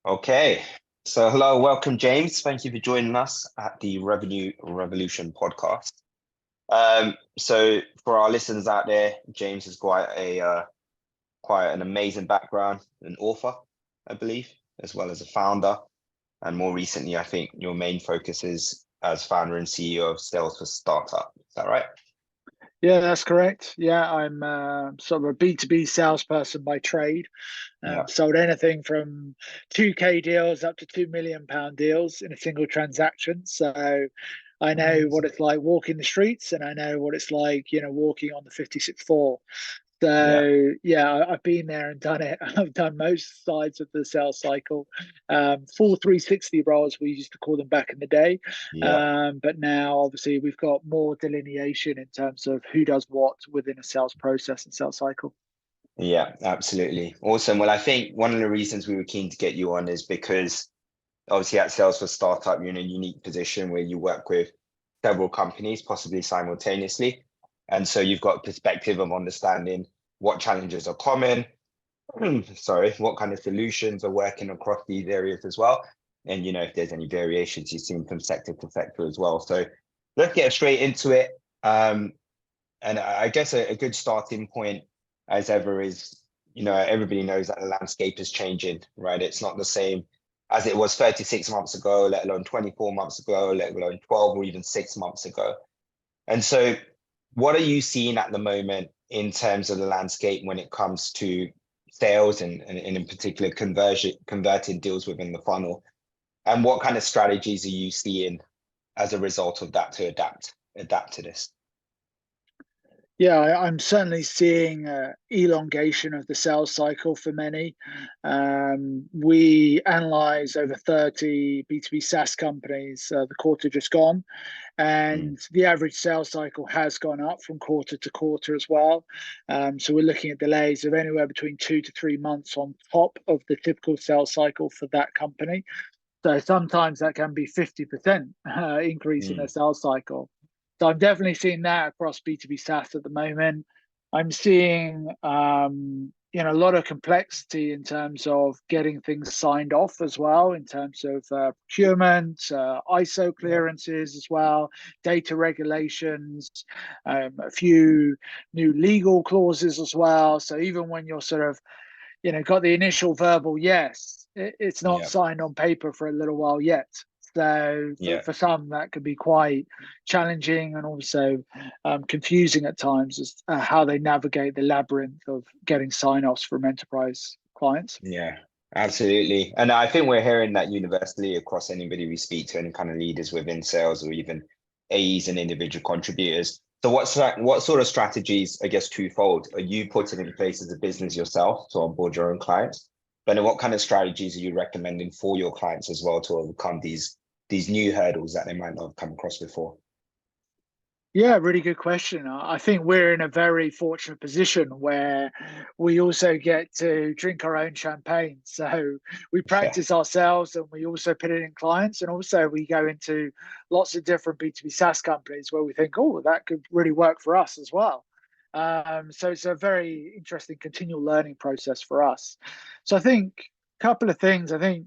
Okay. So hello, welcome, James. Thank you for joining us at the Revenue Revolution podcast. So for our listeners out there, James has quite an amazing background, an author, I believe, as well as a founder. And more recently, I think your main focus is as founder and CEO of Sales for Startup. Is that right? Yeah, that's correct. Yeah, I'm sort of a B2B salesperson by trade. Yeah. Sold anything from 2K deals up to £2 million deals in a single transaction. So I know what Amazing. it's like walking the streets, and I know what it's like, walking on the 56th floor. Yeah. So yeah, I've been there and done it. I've done most sides of the sales cycle. Full 360 roles, we used to call them back in the day. Yeah. But now obviously we've got more delineation in terms of who does what within a sales process and sales cycle. Yeah, absolutely. Awesome. Well, I think one of the reasons we were keen to get you on is because obviously at Sales for Startup, you're in a unique position where you work with several companies, possibly simultaneously. And so you've got a perspective of understanding what challenges are common, sorry, what kind of solutions are working across these areas as well. And, if there's any variations you've seen from sector to sector as well. So let's get straight into it. And I guess a good starting point as ever is, everybody knows that the landscape is changing, right? It's not the same as it was 36 months ago, let alone 24 months ago, let alone 12 or even 6 months ago. And so what are you seeing at the moment in terms of the landscape when it comes to sales and in particular converting deals within the funnel? And what kind of strategies are you seeing as a result of that to adapt to this? Yeah, I'm certainly seeing elongation of the sales cycle for many. We analyze over 30 B2B SaaS companies the quarter just gone, and the average sales cycle has gone up from quarter to quarter as well. So we're looking at delays of anywhere between 2 to 3 months on top of the typical sales cycle for that company. So sometimes that can be 50% increase in their sales cycle. So I'm definitely seeing that across B2B SaaS at the moment. I'm seeing a lot of complexity in terms of getting things signed off as well, in terms of procurement, ISO clearances as well, data regulations, a few new legal clauses as well. So even when you're sort of got the initial verbal yes, it's not Yeah. signed on paper for a little while yet. So Yeah. for some, that could be quite challenging and also confusing at times as how they navigate the labyrinth of getting sign-offs from enterprise clients. Yeah, absolutely. And I think we're hearing that universally across anybody we speak to, any kind of leaders within sales or even AEs and individual contributors. So what sort of strategies, I guess twofold, are you putting in place as a business yourself to onboard your own clients? But then what kind of strategies are you recommending for your clients as well to overcome these new hurdles that they might not have come across before? Yeah, really good question. I think we're in a very fortunate position where we also get to drink our own champagne. So we Yeah. practice ourselves and we also put it in clients. And also we go into lots of different B2B SaaS companies where we think, oh, that could really work for us as well. So it's a very interesting continual learning process for us. So I think a couple of things. I think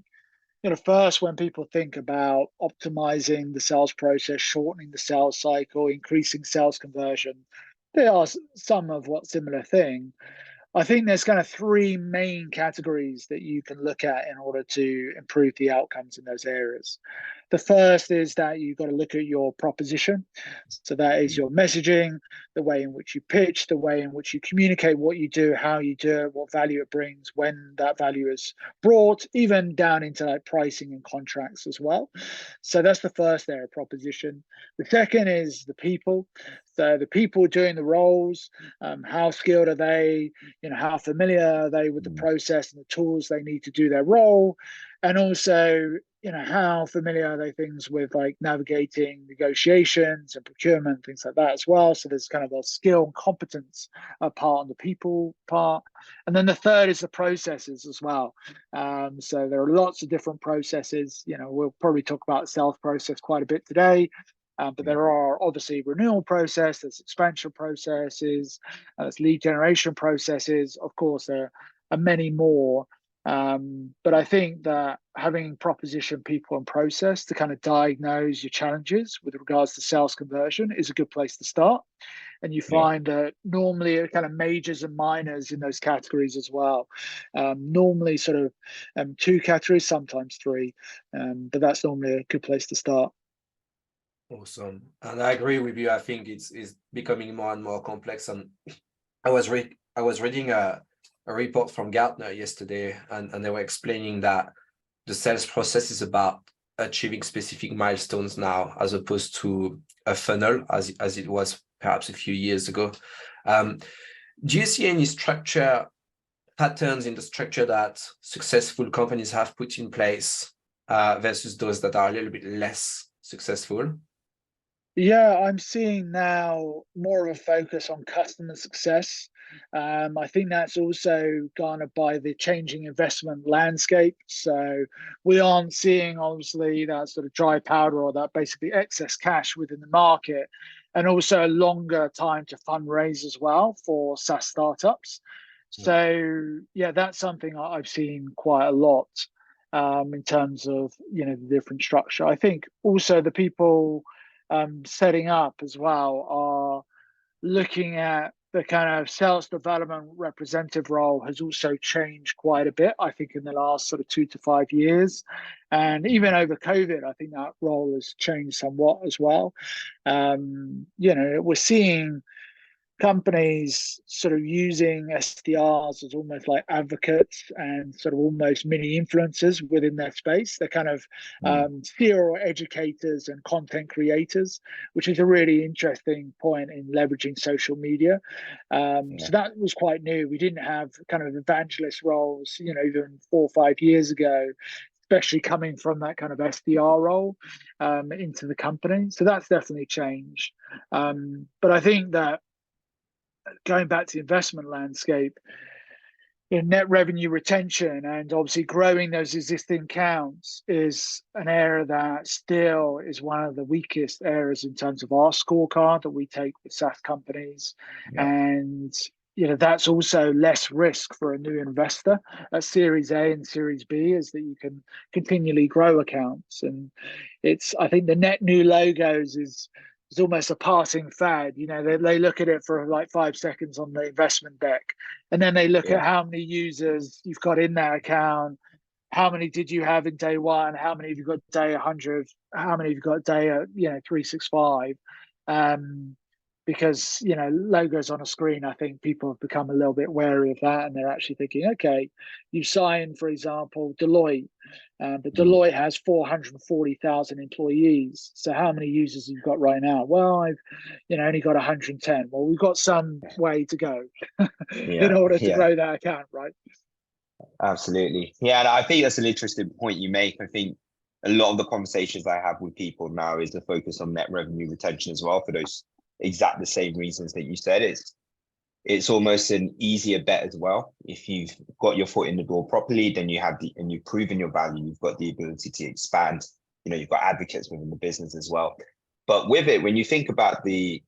first, when people think about optimizing the sales process, shortening the sales cycle, increasing sales conversion, they are some of what similar thing. I think there's kind of three main categories that you can look at in order to improve the outcomes in those areas. The first is that you've got to look at your proposition. So that is your messaging, the way in which you pitch, the way in which you communicate what you do, how you do it, what value it brings, when that value is brought, even down into like pricing and contracts as well. So that's the first area, proposition. The second is the people. So the people doing the roles, how skilled are they? How familiar are they with the process and the tools they need to do their role? And also, how familiar are they things with like navigating negotiations and procurement, things like that as well. So there's kind of a skill and competence part on the people part. And then the third is the processes as well. So there are lots of different processes. We'll probably talk about the sales process quite a bit today. But there are obviously renewal process, there's expansion processes, there's lead generation processes. Of course, there are many more. But I think that having proposition, people, and process to kind of diagnose your challenges with regards to sales conversion is a good place to start. And you Yeah. find that normally it kind of majors and minors in those categories as well. Normally, sort of two categories, sometimes three, but that's normally a good place to start. Awesome. And I agree with you. I think it's becoming more and more complex. And I was reading a report from Gartner yesterday, and they were explaining that the sales process is about achieving specific milestones now, as opposed to a funnel as it was perhaps a few years ago. Do you see any structure patterns in the structure that successful companies have put in place versus those that are a little bit less successful? Yeah, I'm seeing now more of a focus on customer success. I think that's also garnered by the changing investment landscape. So we aren't seeing, obviously, that sort of dry powder or that basically excess cash within the market, and also a longer time to fundraise as well for SaaS startups. So yeah, that's something I've seen quite a lot in terms of the different structure. I think also the people setting up as well are looking at the kind of sales development representative role has also changed quite a bit, I think, in the last sort of 2 to 5 years. And even over COVID, I think that role has changed somewhat as well. We're seeing companies sort of using SDRs as almost like advocates and sort of almost mini influencers within their space. They're kind of serial educators and content creators, which is a really interesting point in leveraging social media. So that was quite new. We didn't have kind of evangelist roles, even 4 or 5 years ago, especially coming from that kind of SDR role into the company. So that's definitely changed. But I think that going back to the investment landscape, net revenue retention and obviously growing those existing accounts is an area that still is one of the weakest areas in terms of our scorecard that we take with SaaS companies. And that's also less risk for a new investor at Series A and Series B, is that you can continually grow accounts. And I think the net new logos is almost a passing fad. They look at it for like 5 seconds on the investment deck, and then they look at how many users you've got in that account, how many did you have in day one, how many have you got day 100, how many have you got day 365. Because logos on a screen, I think people have become a little bit wary of that, and they're actually thinking, okay, you sign, for example, Deloitte, but Deloitte has 440,000 employees. So how many users have you got right now? Well, I've only got 110. Well, we've got some way to go in order to grow that account, right? Absolutely. Yeah, and I think that's an interesting point you make. I think a lot of the conversations I have with people now is the focus on net revenue retention as well, for those exact the same reasons that you said. It's almost an easier bet as well. If you've got your foot in the door properly, then and you've proven your value, you've got the ability to expand. You've got advocates within the business as well. But with it, when you think about the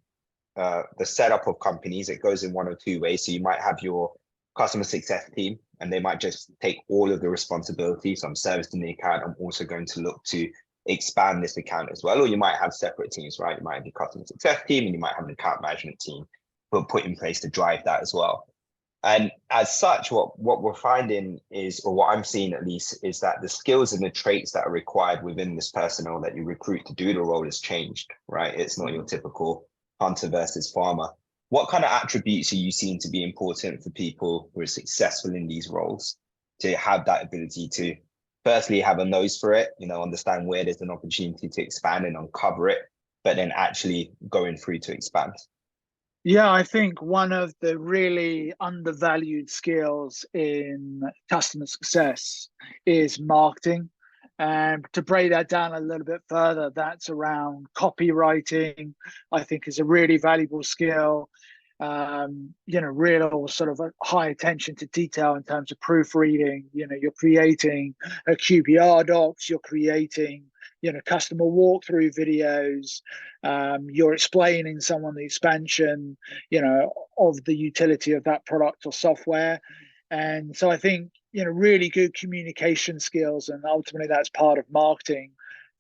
setup of companies, it goes in one or two ways. So you might have your customer success team, and they might just take all of the responsibility. So I'm servicing the account. I'm also going to look to expand this account as well. Or you might have separate teams, right? You might have your customer success team, and you might have an account management team put in place to drive that as well. And as such, what we're finding is, or what I'm seeing at least, is that the skills and the traits that are required within this personnel that you recruit to do the role has changed, right? It's not your typical hunter versus farmer. What kind of attributes are you seeing to be important for people who are successful in these roles to have that ability to firstly have a nose for it, understand where there's an opportunity to expand and uncover it, but then actually going through to expand? Yeah, I think one of the really undervalued skills in customer success is marketing. And to break that down a little bit further, that's around copywriting, I think is a really valuable skill. Real sort of a high attention to detail in terms of proofreading. You're creating a QPR docs, you're creating customer walkthrough videos, you're explaining someone the expansion of the utility of that product or software. And so I think, really good communication skills, and ultimately that's part of marketing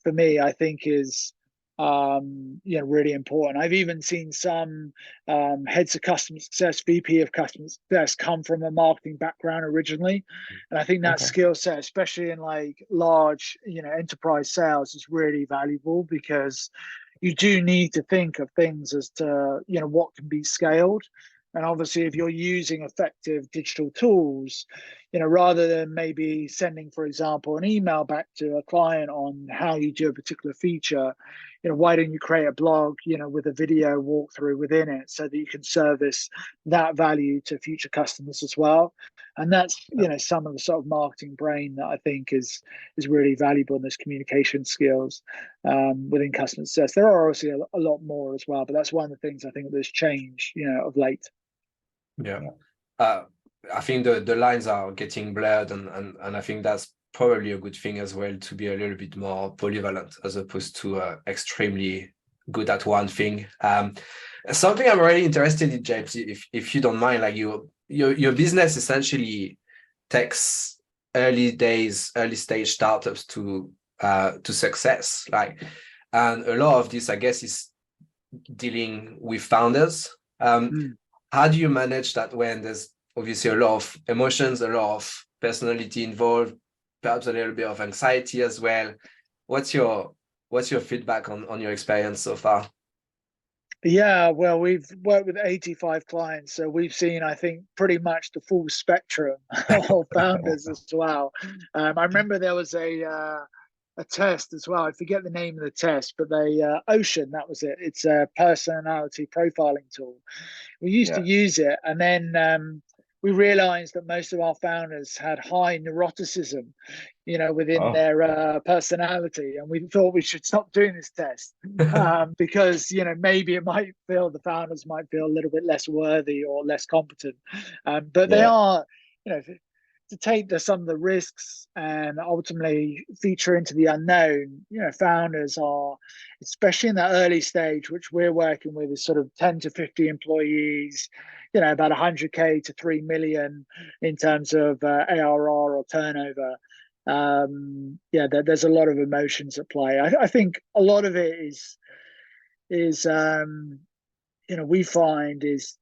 for me, I think is, really important. I've even seen some heads of customer success, VP of customer success, come from a marketing background originally. And I think that skill set, especially in like large, enterprise sales, is really valuable, because you do need to think of things as to, what can be scaled. And obviously, if you're using effective digital tools, rather than maybe sending, for example, an email back to a client on how you do a particular feature, why don't you create a blog, with a video walkthrough within it, so that you can service that value to future customers as well. And that's, some of the sort of marketing brain that I think is really valuable in those communication skills within customer success. There are obviously a lot more as well, but that's one of the things I think that's changed, of late. Yeah. I think the lines are getting blurred, and I think that's probably a good thing as well, to be a little bit more polyvalent as opposed to extremely good at one thing. Something I'm really interested in, James, if you don't mind, like your business essentially takes early stage startups to success, like, and a lot of this, I guess, is dealing with founders. How do you manage that when there's obviously a lot of emotions, a lot of personality involved, perhaps a little bit of anxiety as well? What's your feedback on your experience so far? Yeah, well, we've worked with 85 clients, so we've seen, I think, pretty much the full spectrum of founders as well. I remember there was a test as well. I forget the name of the test, but Ocean, that was it. It's a personality profiling tool. We used to use it, and then we realized that most of our founders had high neuroticism, within their personality, and we thought we should stop doing this test because maybe the founders might feel a little bit less worthy or less competent, but they are, to take some of the risks and ultimately feature into the unknown. Founders are, especially in that early stage, which we're working with, is sort of 10 to 50 employees, about 100K to 3 million in terms of ARR or turnover. There's a lot of emotions at play. I think a lot of it is we find is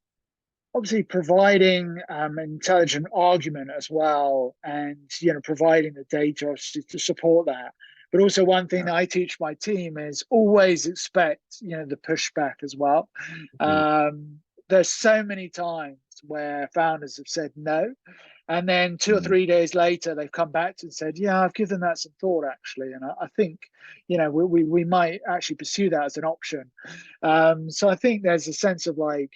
obviously providing an intelligent argument as well, and providing the data obviously to support that. But also, one thing that I teach my team is always expect the pushback as well. There's so many times where founders have said no, and then 2 or 3 days later they've come back and said, yeah, I've given that some thought actually, and I think we might actually pursue that as an option. So I think there's a sense of like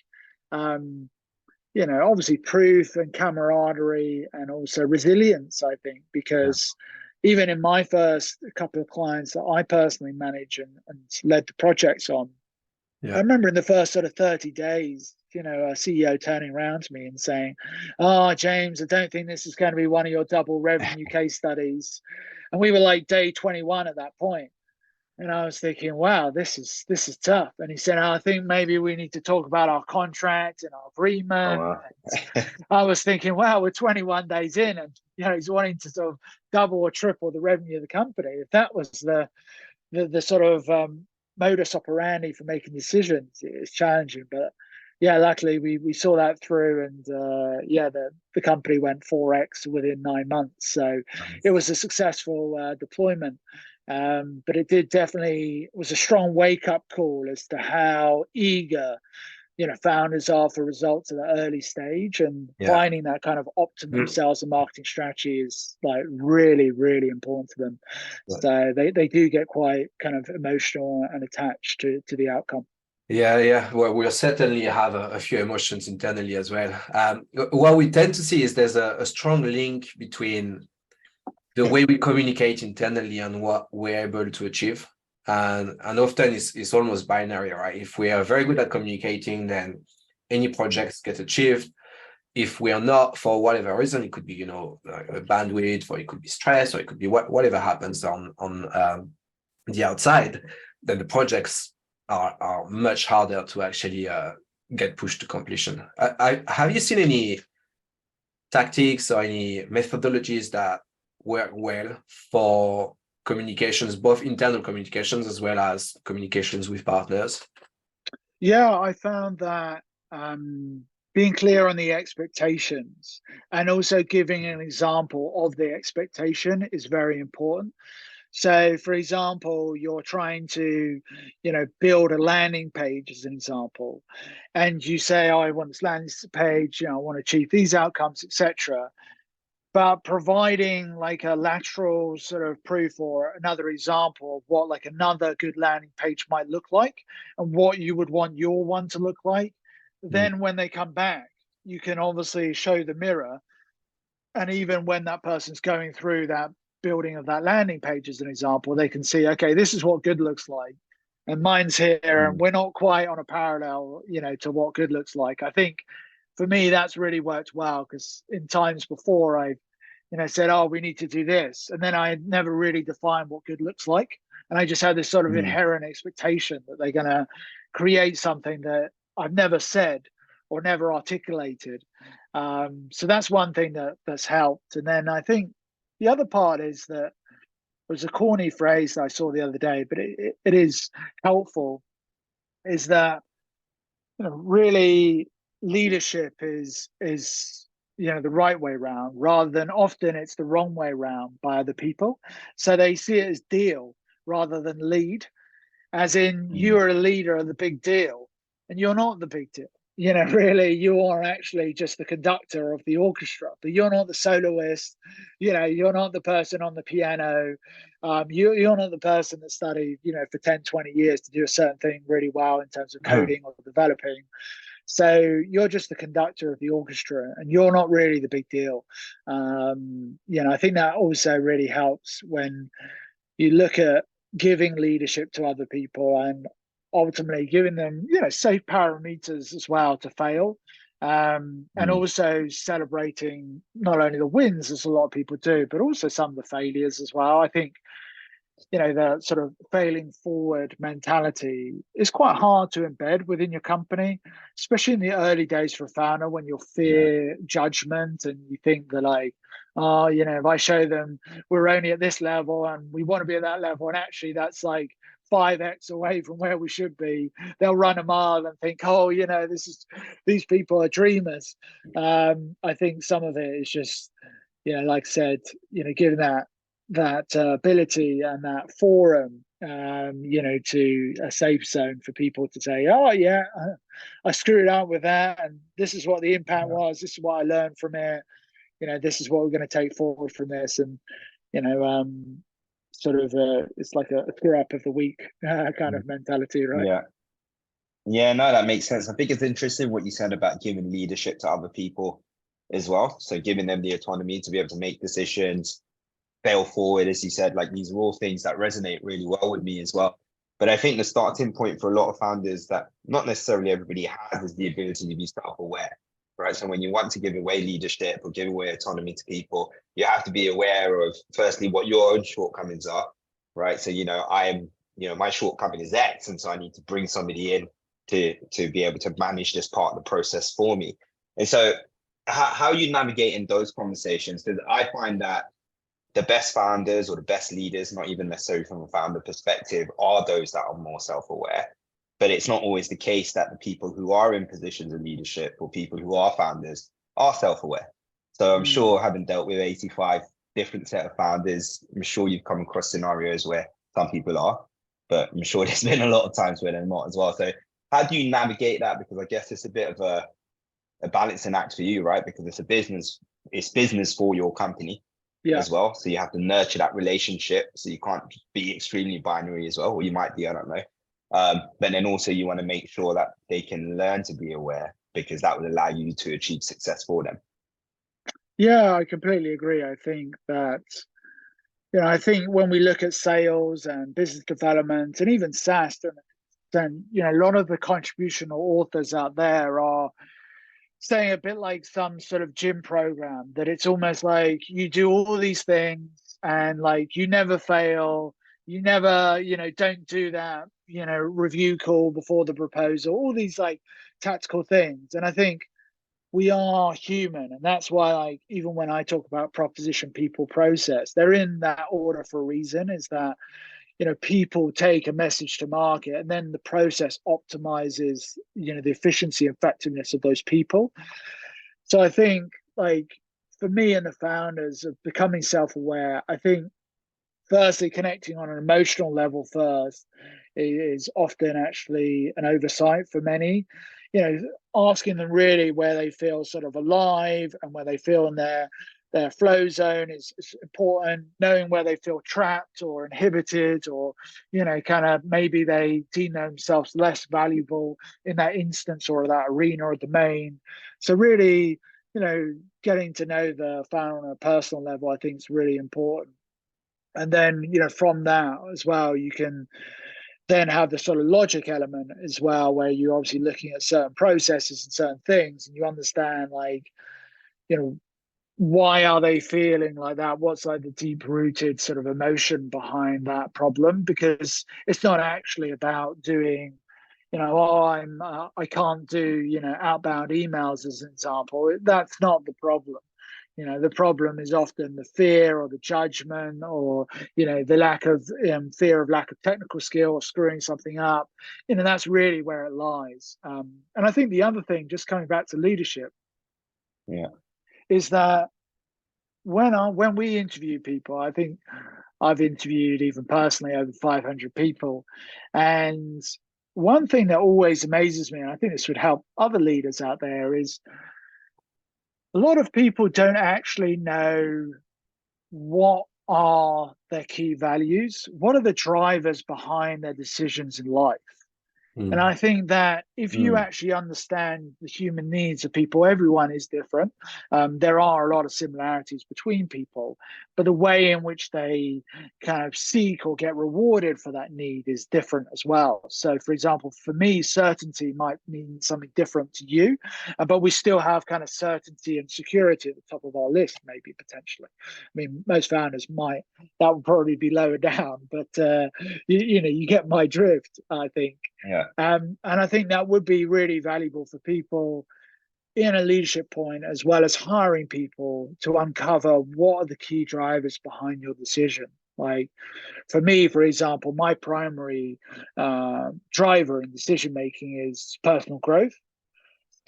obviously proof and camaraderie, and also resilience, I think, because even in my first couple of clients that I personally manage and led the projects on, I remember in the first sort of 30 days, a CEO turning around to me and saying, oh, James, I don't think this is going to be one of your double revenue case studies. And we were like day 21 at that point. And I was thinking, wow, this is tough. And he said, I think maybe we need to talk about our contract and our agreement. I was thinking, wow, we're 21 days in, and he's wanting to sort of double or triple the revenue of the company. If that was the sort of modus operandi for making decisions, it's challenging. But yeah, luckily we saw that through, and the company went 4x within 9 months. So it was a successful deployment. But it was a strong wake-up call as to how eager founders are for results at an early stage, and finding that kind of optimum sales and marketing strategy is like really, really important to them. So they do get quite kind of emotional and attached to the outcome. Well, we'll certainly have a few emotions internally as well. What we tend to see is there's a strong link between the way we communicate internally and what we're able to achieve. And often it's almost binary, right? If we are very good at communicating, then any projects get achieved. If we are not, for whatever reason, it could be, like a bandwidth, or it could be stress, or it could be whatever happens on the outside, then the projects are much harder to actually get pushed to completion. Have you seen tactics or any methodologies that work well for communications, both internal communications as well as communications with partners? Yeah, I found that being clear on the expectations and also giving an example of the expectation is very important. So, for example, you're trying to, build a landing page as an example, and you say, "Oh, I want this landing page. I want to achieve these outcomes, etc." But providing like a lateral sort of proof or another example of what like another good landing page might look like and what you would want your one to look like, then when they come back, you can obviously show the mirror. And even when that person's going through that building of that landing page as an example, they can see, okay, this is what good looks like. And mine's here, and we're not quite on a parallel, to what good looks like. I think for me, that's really worked well, because in times before I, said, oh, we need to do this. And then I never really defined what good looks like. And I just had this sort of inherent expectation that they're going to create something that I've never said or never articulated. So that's one thing that's helped. And then I think the other part is that it was a corny phrase that I saw the other day, but it is helpful, is that really leadership is the right way around, rather than often it's the wrong way around by other people. So they see it as deal rather than lead, as in you're a leader of the big deal, and you're not the big deal. Really, you are actually just the conductor of the orchestra, but you're not the soloist. You're not the person on the piano. You're not the person that studied, for 10, 20 years to do a certain thing really well in terms of coding or developing. So you're just the conductor of the orchestra, and you're not really the big deal. I think that also really helps when you look at giving leadership to other people, and ultimately giving them, safe parameters as well to fail. And also celebrating not only the wins, as a lot of people do, but also some of the failures as well. I think, the sort of failing forward mentality is quite hard to embed within your company, especially in the early days for a founder, when you fear judgment and you think that like, oh, if I show them we're only at this level and we want to be at that level, and actually that's like 5x away from where we should be, they'll run a mile and think, oh, these people are dreamers. I think some of it is just, like I said, given that ability and that forum, to a safe zone for people to say, oh yeah, I screwed up with that, and this is what the impact was. This is what I learned from it. This is what we're going to take forward from this, and sort of it's like a screw up of the week kind of mentality, right? Yeah, no, that makes sense. I think it's interesting what you said about giving leadership to other people as well. So giving them the autonomy to be able to make decisions, fail forward, as you said, like these are all things that resonate really well with me as well. But I think the starting point for a lot of founders that not necessarily everybody has is the ability to be self-aware, right? So when you want to give away leadership or give away autonomy to people, you have to be aware of, firstly, what your own shortcomings are, right? So, my shortcoming is X, and so I need to bring somebody in to be able to manage this part of the process for me. And so how you navigate in those conversations, because I find that the best founders or the best leaders, not even necessarily from a founder perspective, are those that are more self-aware. But it's not always the case that the people who are in positions of leadership or people who are founders are self-aware. So I'm sure, having dealt with 85 different set of founders, I'm sure you've come across scenarios where some people are, but I'm sure there's been a lot of times where they're not as well. So how do you navigate that? Because I guess it's a bit of a balancing act for you, right? Because it's business for your company as well. So you have to nurture that relationship. So you can't be extremely binary as well, or you might be, I don't know. But then also you want to make sure that they can learn to be aware, because that will allow you to achieve success for them. Yeah, I completely agree. I think that, I think when we look at sales and business development and even SaaS, then, a lot of the contributional authors out there are saying a bit like some sort of gym program, that it's almost like you do all these things and like you never fail, you never, don't do that, review call before the proposal, all these like tactical things. And I think we are human, and that's why, like, even when I talk about proposition, people, process, they're in that order for a reason. Is that, people take a message to market, and then the process optimizes, the efficiency and effectiveness of those people. So I think, like, for me and the founders of becoming self-aware, I think firstly connecting on an emotional level first is often actually an oversight for many. Asking them really where they feel sort of alive and where they feel in their flow zone is important. Knowing where they feel trapped or inhibited, or kind of maybe they deem themselves less valuable in that instance or that arena or domain. So really, getting to know the founder on a personal level, I think, is really important. And then, from that as well, you can then have the sort of logic element as well, where you're obviously looking at certain processes and certain things, and you understand, like, why are they feeling like that? What's like the deep rooted sort of emotion behind that problem? Because it's not actually about doing, I can't do, outbound emails as an example. That's not the problem. The problem is often the fear or the judgment, or the lack of fear of lack of technical skill or screwing something up. That's really where it lies. And I think the other thing, just coming back to leadership, is that when we interview people, I think I've interviewed, even personally, over 500 people, and one thing that always amazes me, and I think this would help other leaders out there, is a lot of people don't actually know what are their key values, what are the drivers behind their decisions in life. And I think that if you actually understand the human needs of people, everyone is different. There are a lot of similarities between people, but the way in which they kind of seek or get rewarded for that need is different as well. So, for example, for me, certainty might mean something different to you, but we still have kind of certainty and security at the top of our list, maybe potentially. I mean, most founders might, that would probably be lower down, but you get my drift, I think. Yeah. And I think that would be really valuable for people in a leadership point, as well as hiring people, to uncover what are the key drivers behind your decision. Like, for me, for example, my primary driver in decision making is personal growth.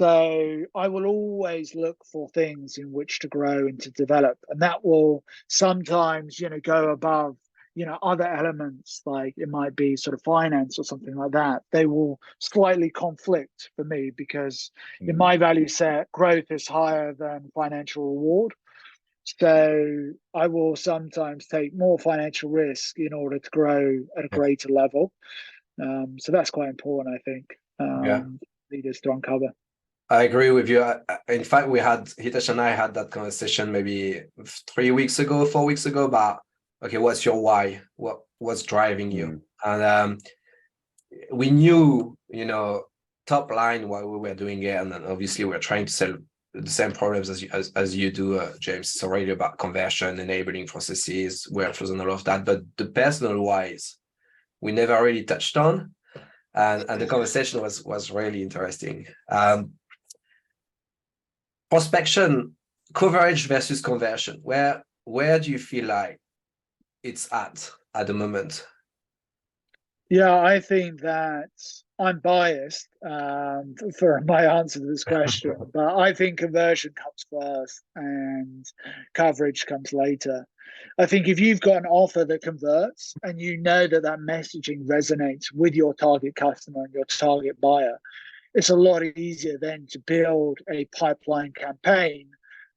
So I will always look for things in which to grow and to develop, and that will sometimes, go above, other elements, like it might be sort of finance or something like that. They will slightly conflict for me, because in my value set, growth is higher than financial reward. So I will sometimes take more financial risk in order to grow at a greater level. So that's quite important, I think, leaders to uncover. I agree with you. In fact, Hitesh and I had that conversation maybe 3 weeks ago, 4 weeks ago, about, okay, what's your why? What's driving you? And we knew, top line why we were doing it. And then obviously we're trying to sell the same problems as you do, James. It's already about conversion, enabling processes, workflows, and all of that. But the personal whys, we never really touched on. And the conversation was really interesting. Prospection, coverage versus conversion. Where do you feel like it's at the moment? Yeah, I think that I'm biased for my answer to this question, but I think conversion comes first and coverage comes later. I think if you've got an offer that converts, and you know that that messaging resonates with your target customer and your target buyer, it's a lot easier then to build a pipeline campaign,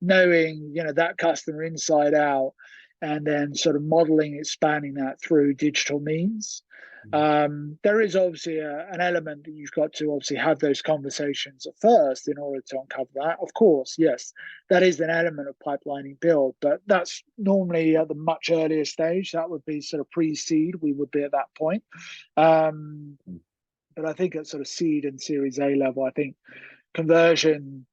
knowing, that customer inside out, and then sort of modeling, expanding that through digital means. There is obviously an element that you've got to obviously have those conversations at first in order to uncover that. Of course, yes, that is an element of pipelining build, but that's normally at the much earlier stage. That would be sort of pre-seed. We would be at that point. But I think at sort of seed and Series A level, I think conversion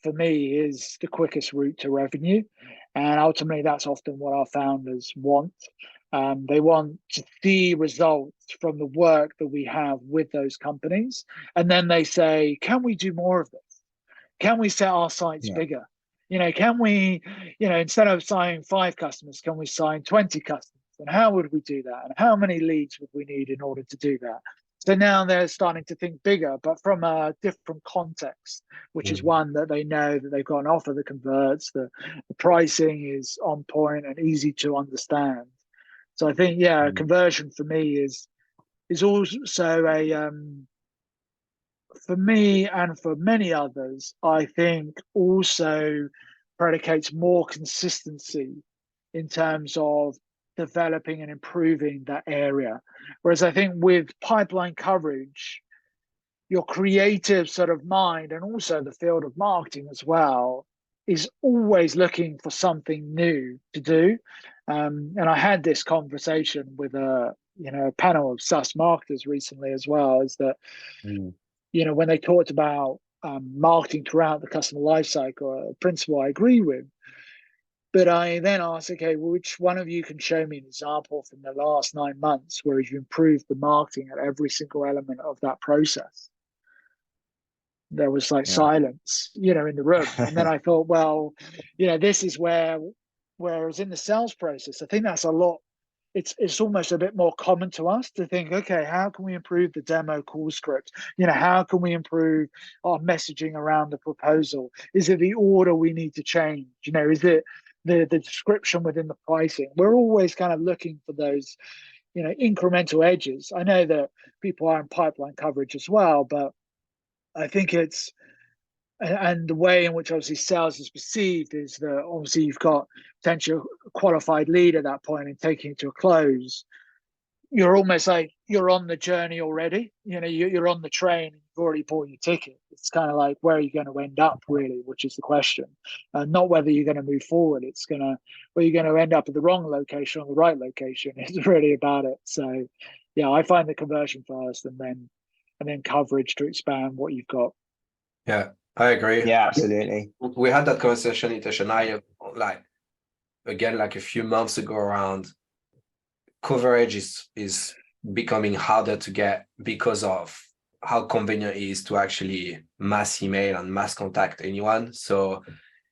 for me is the quickest route to revenue. And ultimately, that's often what our founders want. They want to see results from the work that we have with those companies. And then they say, can we do more of this? Can we set our sites bigger? Can we, instead of signing 5 customers, can we sign 20 customers? And how would we do that? And how many leads would we need in order to do that? So now they're starting to think bigger, but from a different context, which is one that they know that they've got an offer that converts, the pricing is on point and easy to understand. So I think, conversion for me is also a, for me and for many others, I think also predicates more consistency in terms of developing and improving that area. Whereas I think with pipeline coverage, your creative sort of mind and also the field of marketing as well is always looking for something new to do. And I had this conversation with a panel of SaaS marketers recently as well, is that when they talked about marketing throughout the customer lifecycle, a principle I agree with. But I then asked, okay, well, which one of you can show me an example from the last 9 months where you've improved the marketing at every single element of that process? There was like silence, in the room. And then I thought, well, this is whereas in the sales process, I think that's a lot. It's almost a bit more common to us to think, okay, how can we improve the demo call script? How can we improve our messaging around the proposal? Is it the order we need to change? Is it the description within the pricing? We're always kind of looking for those, incremental edges. I know that people are in pipeline coverage as well, but I think and the way in which obviously sales is perceived is that obviously you've got potential qualified lead at that point and taking it to a close. You're almost like you're on the journey already. You're on the train. You've already bought your ticket. It's kind of like, where are you going to end up, really, which is the question. Not whether you're going to move forward. It's whether you're going to end up at the wrong location or the right location. It's really about it. So, I find the conversion first, and then coverage to expand what you've got. Yeah, I agree. Yeah, absolutely. We had that conversation, Hitesh and I, like a few months ago, around coverage is becoming harder to get because of how convenient it is to actually mass email and mass contact anyone. So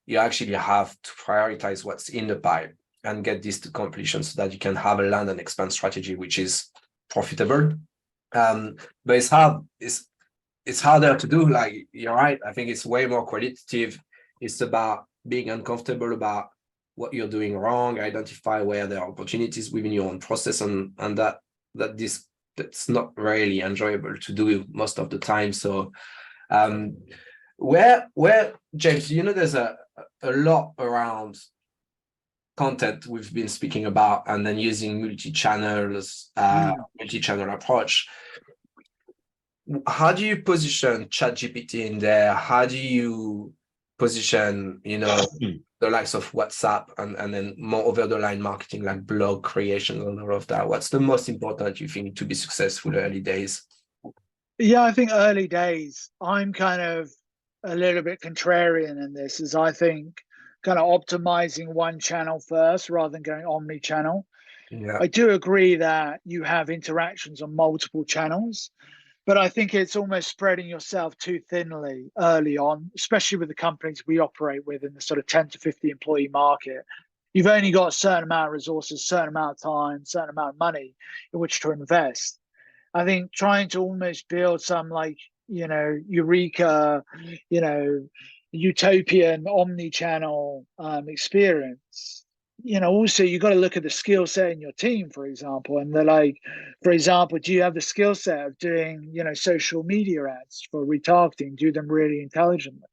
you actually have to prioritize what's in the pipe and get this to completion so that you can have a land and expand strategy, which is profitable. But it's hard. It's harder to do. Like, you're right. I think it's way more qualitative. It's about being uncomfortable about what you're doing wrong, identify where there are opportunities within your own process, and that's not really enjoyable to do most of the time. So where James, there's a lot around content we've been speaking about, and then using multi-channel approach. How do you position ChatGPT in there? How do you position, the likes of WhatsApp and then more over the line marketing like blog creation and all of that? What's the most important, you think, to be successful early days? Yeah, I think early days, I'm kind of a little bit contrarian in this, is I think kind of optimizing one channel first rather than going omni-channel. Yeah. I do agree that you have interactions on multiple channels, but I think it's almost spreading yourself too thinly early on, especially with the companies we operate with in the sort of 10 to 50 employee market. You've only got a certain amount of resources, certain amount of time, certain amount of money in which to invest. I think trying to almost build some eureka, utopian omni-channel experience. Also you got to look at the skill set in your team, for example, and they're like, for example, do you have the skill set of doing, social media ads for retargeting, do them really intelligently?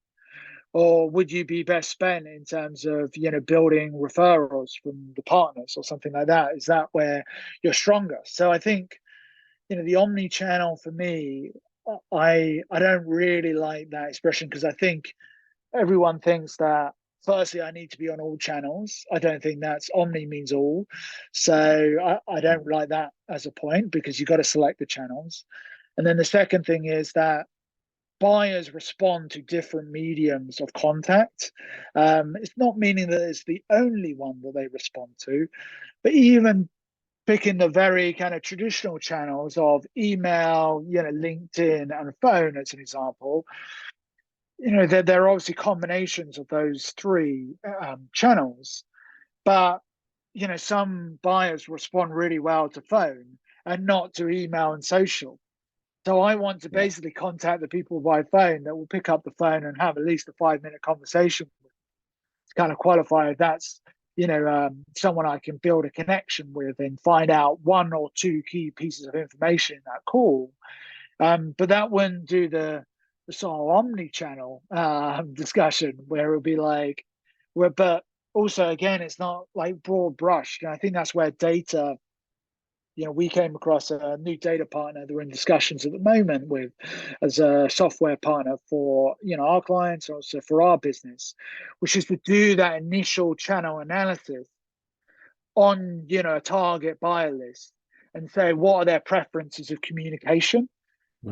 Or would you be best spent in terms of, building referrals from the partners or something like that? Is that where you're stronger? So I think, the omni-channel for me, I don't really like that expression, because I think everyone thinks that firstly I need to be on all channels. I don't think that's omni means all. So I don't like that as a point, because you've got to select the channels. And then the second thing is that buyers respond to different mediums of contact. It's not meaning that it's the only one that they respond to, but even picking the very kind of traditional channels of email, LinkedIn and phone as an example, there are obviously combinations of those three channels, but some buyers respond really well to phone and not to email and social. So I want to Yeah. basically contact the people by phone that will pick up the phone and have at least a 5-minute conversation to kind of qualify if that's someone I can build a connection with and find out one or two key pieces of information in that call. But that wouldn't do the sort of omni-channel discussion where it would be like, but also again, it's not like broad brush. And I think that's where data, we came across a new data partner that we're in discussions at the moment with as a software partner for, our clients, also for our business, which is to do that initial channel analysis on, a target buyer list and say, what are their preferences of communication?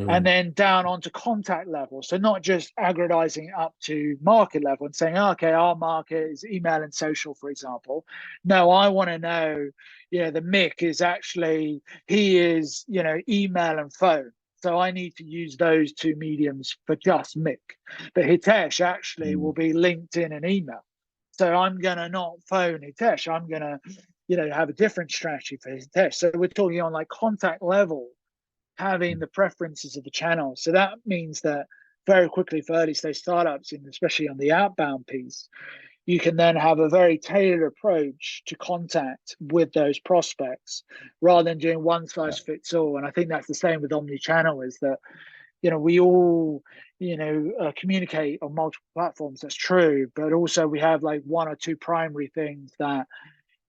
And then down onto contact level. So not just aggregizing up to market level and saying, okay, our market is email and social, for example. No, I want to know, the Mick is actually, he is, email and phone. So I need to use those two mediums for just Mick. But Hitesh actually will be LinkedIn and email. So I'm going to not phone Hitesh. I'm going to, have a different strategy for Hitesh. So we're talking on like contact level, having the preferences of the channel. So that means that very quickly for early stage startups, and especially on the outbound piece, you can then have a very tailored approach to contact with those prospects rather than doing one size fits all. And I think that's the same with omni-channel, is that, we all, communicate on multiple platforms. That's true. But also we have like one or two primary things that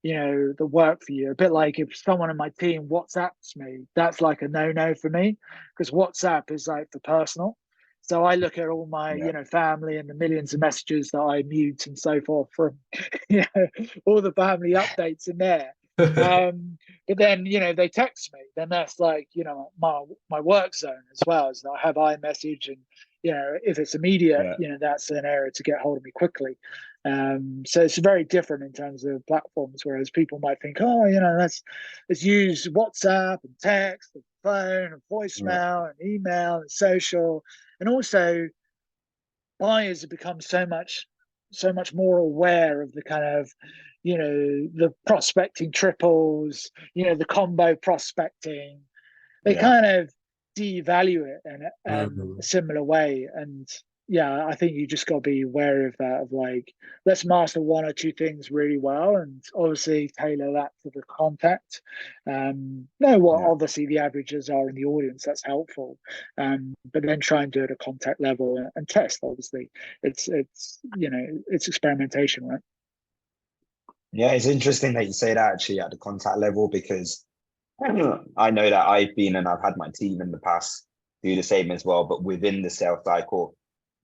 the work for you. A bit like if someone in my team WhatsApps me, that's like a no for me, because WhatsApp is like for personal. So I look at all my family and the millions of messages that I mute and so forth from all the family updates in there. But then they text me, then that's like my work zone as well. As I have iMessage, and if it's immediate, that's an area to get hold of me quickly. So it's very different in terms of platforms, whereas people might think, oh, let's use WhatsApp and text and phone and voicemail and email and social. And also buyers have become so much more aware of the kind of, the prospecting triples, the combo prospecting. They kind of devalue it in a similar way. And I think you just got to be aware of that, of like, let's master one or two things really well and obviously tailor that to the contact. Know what obviously the averages are in the audience, that's helpful. But then try and do it at contact level and test. Obviously it's experimentation, right? Yeah, it's interesting that you say that actually at the contact level, because I know that I've been, and I've had my team in the past do the same as well, but within the sales cycle,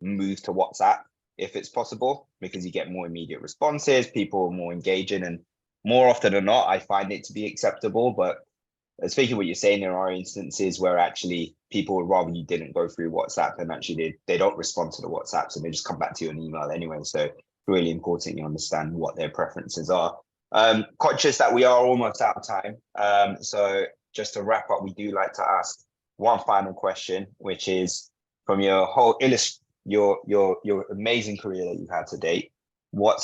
move to WhatsApp if it's possible, because you get more immediate responses, people are more engaging, and more often than not, I find it to be acceptable. But speaking of what you're saying, there are instances where actually people would rather you didn't go through WhatsApp, and actually they don't respond to the WhatsApps and they just come back to you on email anyway. So really important you understand what their preferences are. Conscious that we are almost out of time. So just to wrap up, we do like to ask one final question, which is, from your whole your amazing career that you've had to date, what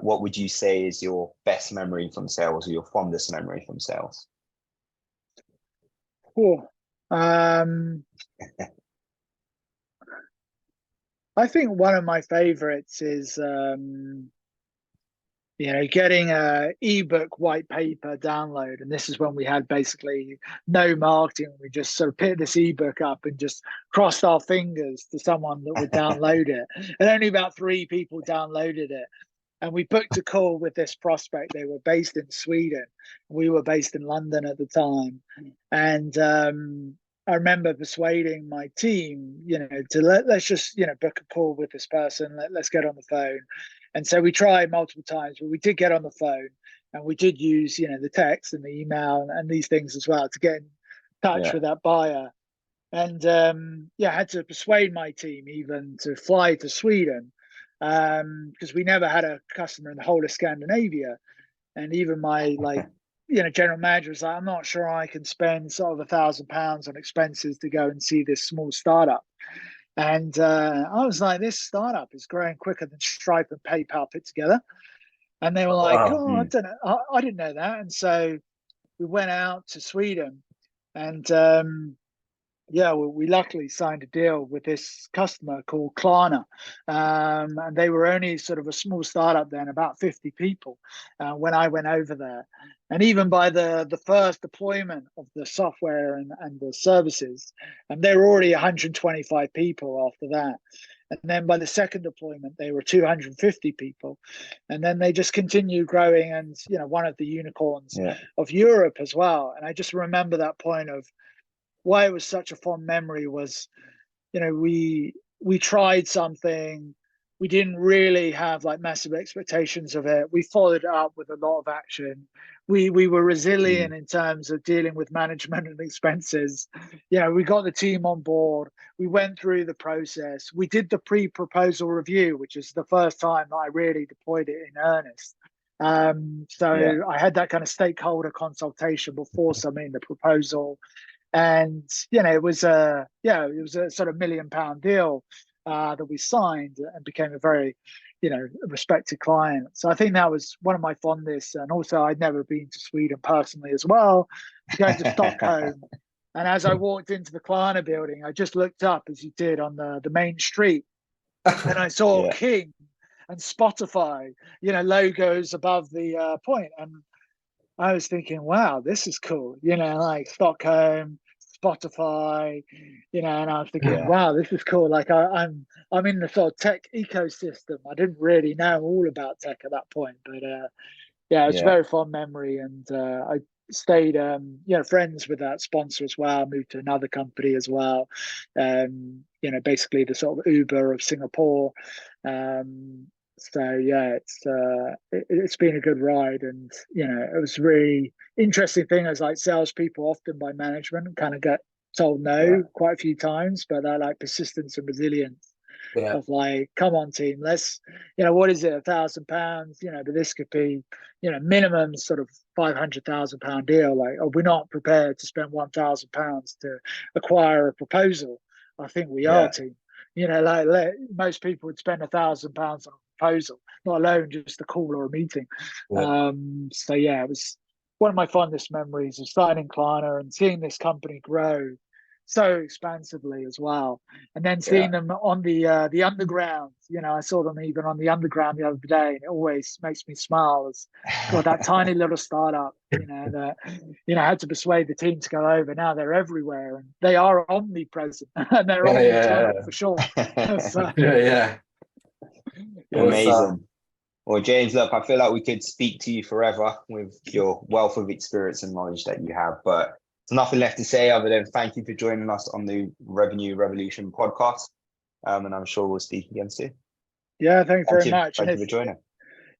would you say is your best memory from sales, or your fondest memory from sales? Cool. I think one of my favorites is getting a ebook white paper download. And this is when we had basically no marketing. We just sort of picked this ebook up and just crossed our fingers to someone that would download it. And only about 3 people downloaded it. And we booked a call with this prospect. They were based in Sweden. We were based in London at the time. And I remember persuading my team, to let's just, book a call with this person. Let's get on the phone. And so we tried multiple times, but we did get on the phone, and we did use, the text and the email and these things as well to get in touch with that buyer. And I had to persuade my team even to fly to Sweden, because we never had a customer in the whole of Scandinavia. And even my general manager was like, I'm not sure I can spend sort of £1,000 on expenses to go and see this small startup. And I was like, this startup is growing quicker than Stripe and PayPal put together. And they were like, Wow. oh, I don't know, I didn't know that. And so we went out to Sweden, and yeah, we luckily signed a deal with this customer called Klarna, and they were only sort of a small startup then, about 50 people, when I went over there. And even by the first deployment of the software and the services, and they were already 125 people after that. And then by the second deployment, they were 250 people, and then they just continued growing, and one of the unicorns of Europe as well. And I just remember that point of why it was such a fond memory was, we tried something, we didn't really have like massive expectations of it. We followed it up with a lot of action. We were resilient in terms of dealing with management and expenses. We got the team on board. We went through the process. We did the pre-proposal review, which is the first time that I really deployed it in earnest. So I had that kind of stakeholder consultation before submitting the proposal. And it was a sort of £1 million deal that we signed and became a very respected client. So I think that was one of my fondest. And also I'd never been to Sweden personally as well, going to Stockholm. And as I walked into the Klarna building, I just looked up, as you did, on the main street, and I saw King and Spotify logos above the point. And I was thinking, wow, this is cool. Like Stockholm, Spotify, and I was thinking, wow, this is cool. Like I'm in the sort of tech ecosystem. I didn't really know all about tech at that point, but it's a very fond memory. And I stayed, friends with that sponsor as well. Moved to another company as well. Basically the sort of Uber of Singapore. So yeah, it's been a good ride, and it was really interesting thing as like salespeople often by management kind of get told no quite a few times, but that like persistence and resilience of like, come on team, let's what is it, £1,000, but this could be minimum sort of £500,000 deal. Like, are we not prepared to spend £1,000 to acquire a proposal? I think we are, team. Like most people would spend £1,000 on a proposal, not alone just a call or a meeting. So yeah, it was one of my fondest memories of starting in Klarna and seeing this company grow so expansively as well, and then seeing them on the underground. I saw them even on the underground the other day, and it always makes me smile. As God, that tiny little startup, that I had to persuade the team to go over. Now they're everywhere, and they are omnipresent, and they're omnichannel for sure. So, amazing. Well, James, look, I feel like we could speak to you forever with your wealth of experience and knowledge that you have, but there's nothing left to say other than thank you for joining us on the Revenue Revolution podcast. And I'm sure we'll speak again soon. Yeah, thank you very much. Thank you for joining.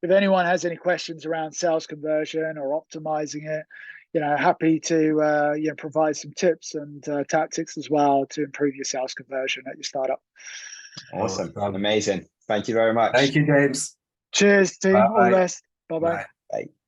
If anyone has any questions around sales conversion or optimizing it, happy to provide some tips and tactics as well to improve your sales conversion at your startup. Awesome. Amazing. Thank you very much. Thank you, James. Cheers, team. Bye. All the best. Bye-bye. Bye.